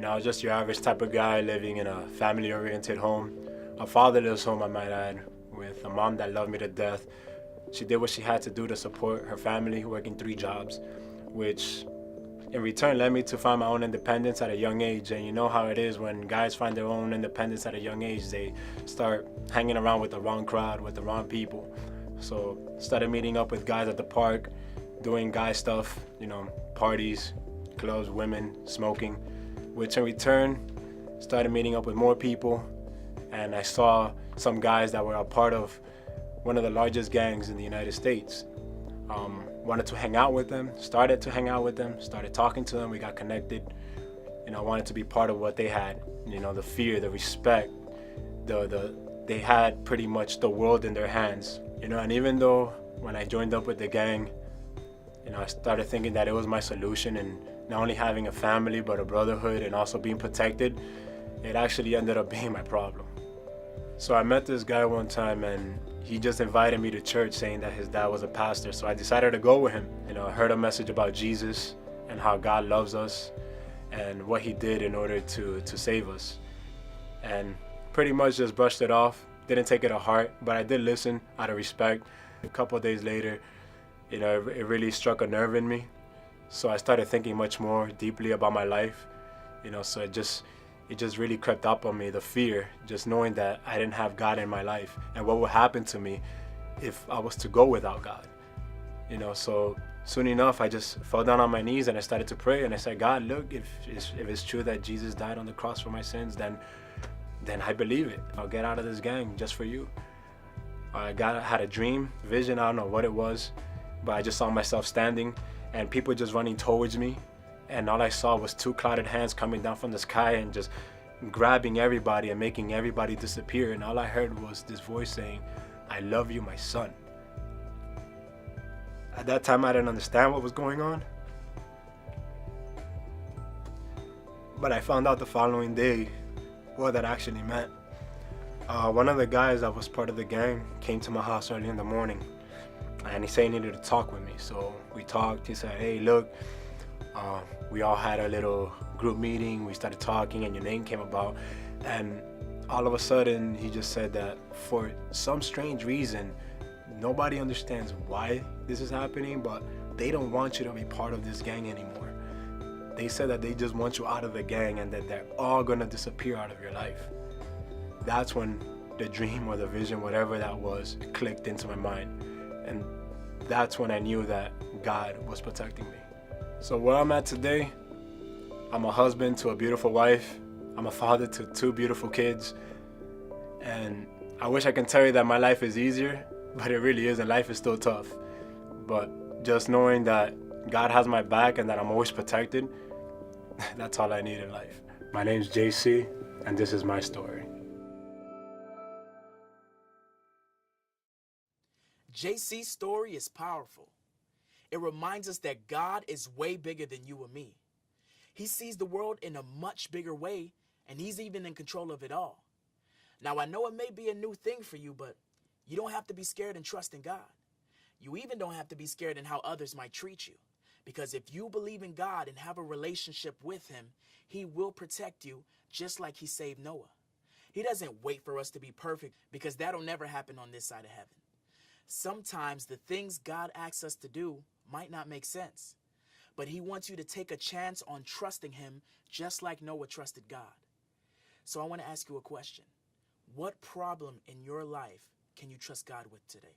I was just your average type of guy living in a family-oriented home, a fatherless home, I might add, with a mom that loved me to death. She did what she had to do to support her family, working 3 jobs, which in return led me to find my own independence at a young age. And you know how it is when guys find their own independence at a young age, they start hanging around with the wrong crowd, with the wrong people. So started meeting up with guys at the park, doing guy stuff, parties, clubs, women, smoking, which in return started meeting up with more people. And I saw some guys that were a part of one of the largest gangs in the United States. Wanted to hang out with them, started to hang out with them, started talking to them, we got connected. I wanted to be part of what they had, the fear, the respect, they had pretty much the world in their hands. And even though when I joined up with the gang, I started thinking that it was my solution, and not only having a family, but a brotherhood and also being protected, it actually ended up being my problem. So I met this guy one time, and he just invited me to church saying that his dad was a pastor. So I decided to go with him. I heard a message about Jesus and how God loves us and what he did in order to save us. And pretty much just brushed it off, didn't take it to heart, but I did listen out of respect. A couple of days later, it really struck a nerve in me. So I started thinking much more deeply about my life, so it just really crept up on me, the fear, just knowing that I didn't have God in my life and what would happen to me if I was to go without God. So soon enough, I just fell down on my knees and I started to pray, and I said, God, look, if it's true that Jesus died on the cross for my sins, then I believe it. I'll get out of this gang just for you. I had a dream, vision, I don't know what it was, but I just saw myself standing and people just running towards me. And all I saw was 2 clouded hands coming down from the sky and just grabbing everybody and making everybody disappear. And all I heard was this voice saying, I love you, my son. At that time, I didn't understand what was going on. But I found out the following day what that actually meant. One of the guys that was part of the gang came to my house early in the morning, and he said he needed to talk with me. So we talked. He said, hey, look, we all had a little group meeting. We started talking and your name came about. And all of a sudden, he just said that for some strange reason, nobody understands why this is happening, but they don't want you to be part of this gang anymore. They said that they just want you out of the gang and that they're all gonna disappear out of your life. That's when the dream or the vision, whatever that was, clicked into my mind. And that's when I knew that God was protecting me. So where I'm at today, I'm a husband to a beautiful wife. I'm a father to 2 beautiful kids. And I wish I can tell you that my life is easier, but it really isn't. Life is still tough. But just knowing that God has my back and that I'm always protected, that's all I need in life. My name's JC, and this is my story. JC's story is powerful. It reminds us that God is way bigger than you or me. He sees the world in a much bigger way, and he's even in control of it all. Now, I know it may be a new thing for you, but you don't have to be scared and trust in God. You even don't have to be scared in how others might treat you, because if you believe in God and have a relationship with him, he will protect you just like he saved Noah. He doesn't wait for us to be perfect, because that'll never happen on this side of heaven. Sometimes the things God asks us to do might not make sense, but he wants you to take a chance on trusting him just like Noah trusted God. So I want to ask you a question. What problem in your life can you trust God with today?